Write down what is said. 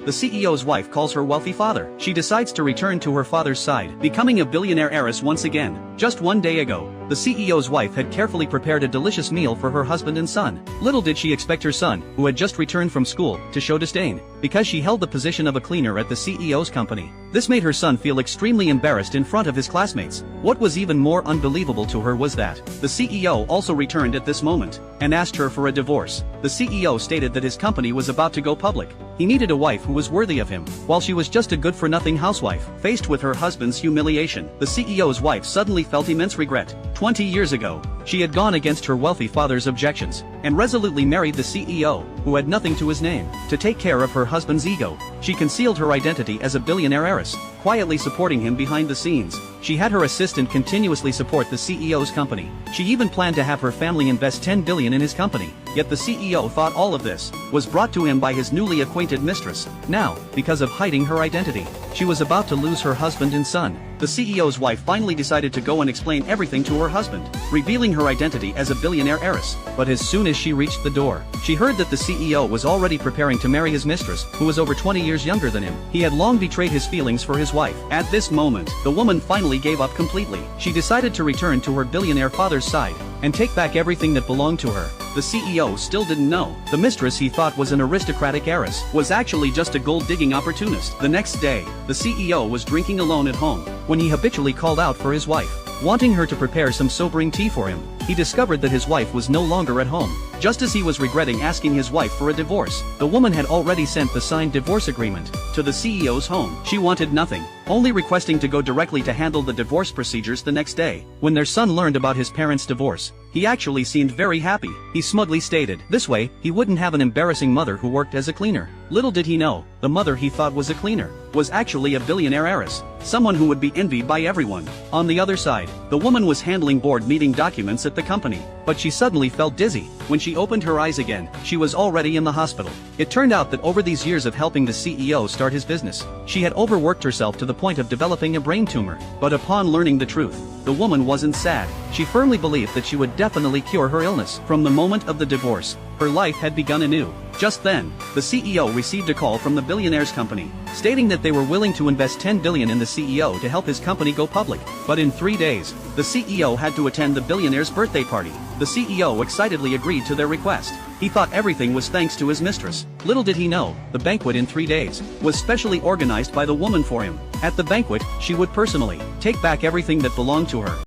the CEO's wife calls her wealthy father. She decides to return to her father's side, becoming a billionaire heiress once again. Just one day ago, the CEO's wife had carefully prepared a delicious meal for her husband and son. Little did she expect her son, who had just returned from school, to show disdain, because she held the position of a cleaner at the CEO's company. This made her son feel extremely embarrassed in front of his classmates. What was even more unbelievable to her was that the CEO also returned at this moment and asked her for a divorce. The CEO stated that his company was about to go public. He needed a wife who was worthy of him, while she was just a good-for-nothing housewife. Faced with her husband's humiliation, the CEO's wife suddenly felt immense regret. 20 years ago, she had gone against her wealthy father's objections and resolutely married the CEO, who had nothing to his name. To take care of her husband's ego, she concealed her identity as a billionaire heiress, quietly supporting him behind the scenes. She had her assistant continuously support the CEO's company. She even planned to have her family invest $10 billion in his company. Yet the CEO thought all of this was brought to him by his newly acquainted mistress. Now, because of hiding her identity, she was about to lose her husband and son. The CEO's wife finally decided to go and explain everything to her husband, revealing her identity as a billionaire heiress. But as soon as she reached the door, she heard that the CEO was already preparing to marry his mistress, who was over 20 years younger than him. He had long betrayed his feelings for his wife. At this moment, the woman finally gave up completely. She decided to return to her billionaire father's side and take back everything that belonged to her. The CEO still didn't know the mistress he thought was an aristocratic heiress was actually just a gold-digging opportunist. The next day, the CEO was drinking alone at home when he habitually called out for his wife, wanting her to prepare some sobering tea for him. He discovered that his wife was no longer at home. Just as he was regretting asking his wife for a divorce, the woman had already sent the signed divorce agreement to the CEO's home. She wanted nothing, only requesting to go directly to handle the divorce procedures the next day. When their son learned about his parents' divorce, he actually seemed very happy. He smugly stated, this way, he wouldn't have an embarrassing mother who worked as a cleaner. Little did he know, the mother he thought was a cleaner was actually a billionaire heiress, someone who would be envied by everyone. On the other side, the woman was handling board meeting documents at the company, but she suddenly felt dizzy. When she opened her eyes again, she was already in the hospital. It turned out that over these years of helping the CEO start his business, she had overworked herself to the point of developing a brain tumor. But upon learning the truth, the woman wasn't sad. She firmly believed that she would definitely cure her illness. From the moment of the divorce, her life had begun anew. Just then, the CEO received a call from the billionaire's company, stating that they were willing to invest $10 billion in the CEO to help his company go public. But in 3 days, the CEO had to attend the billionaire's birthday party. The CEO excitedly agreed to their request. He thought everything was thanks to his mistress. Little did he know, the banquet in 3 days was specially organized by the woman for him. At the banquet, she would personally take back everything that belonged to her.